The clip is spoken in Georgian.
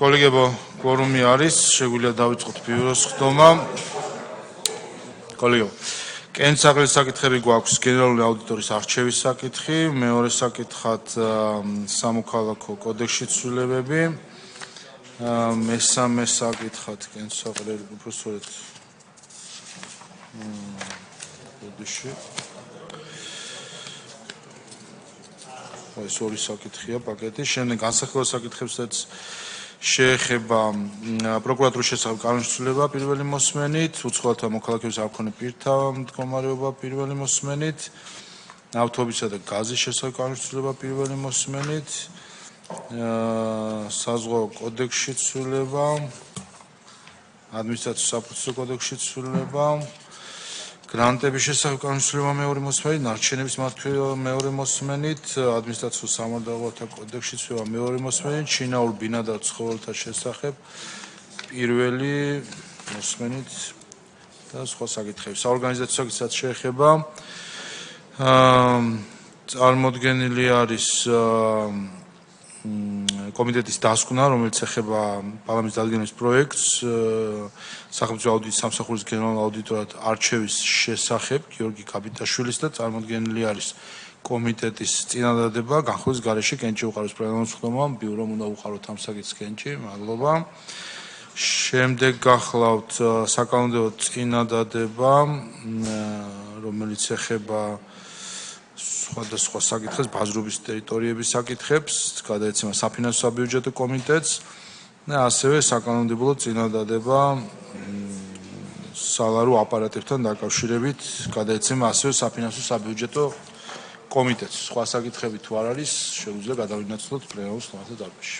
კოლეგებო, კვორუმი არის, შეგვიძლია დავიწყოთ ბიუროს ხდომა. კოლეგებო, კენცაღლის საკითხები გვაქვს გენერალური აუდიტორის არჩევის საკითხი, მეორე საკითხად სამოქალაქო კოდექსში ცვლილებები, მესამე საკითხად კენცაღლერი უბრალოდ კოდექსში. ეს ორი საკითხია პაკეტი, შემდეგ განსახილველ საკითხებსაც შეეხება პროკურატურის შესახებ კანონშეცვლილება პირველი მოსმენით, უცხოელთა მოქალაქეების არქონის პირთა მდგომარეობა პირველი მოსმენით, ნავთობისა და გაზის შესახებ კანონშეცვლილება პირველი მოსმენით, საზღვაო კოდექსში ცვლილება, ადმინისტრაციულ საფრთხის კოდექსში ცვლილება, გრანტების შესახებ კანონშეცვლილება მეორე მოსმენით, ნარჩენების მართვა მეორე მოსმენით, ადმინისტრაციულ სამართალთა კოდექსში ცვლილება მეორე მოსმენით, შინაურ ბინადარ ცხოველთა შესახებ პირველი მოსმენით და სხვა საკითხები. საორგანიზაციო საკითხსაც შეეხება წარმოდგენილი არის კომიტეტის დასკვნა, რომელიც ეხება პარლამენტის დადგენის პროექტს სახელმწიფო აუდიტის სამსახურის გენერალურ აუდიტორად არჩევის შესახებ გიორგი კაპიტაშვილის და წარმოდგენილი არის კომიტეტის წინადადება განხილვის გარეშე კენჭი უყაროს პროგრამის ხდომა ბიურომ უნდა უყაროთ ამ საკითხს კენჭი, მადლობა. შემდეგ გახლავთ საკანონმდებლო წინადადება, რომელიც ეხება სხვადასხვა საკითხებს, ბაზრობის ტერიტორიების საკითხებს, გადაეცემა საფინანსო საბიუჯეტო კომიტეტს და ასევე საკანონმდებლო წინადადება სალარო აპარატებთან დაკავშირებით, გადაეცემა ასევე საფინანსო საბიუჯეტო კომიტეტს. სხვა საკითხები თუ არ არის, შეგვიძლია გადავინაცვლოთ პლენარის ხმათა დარბაზში.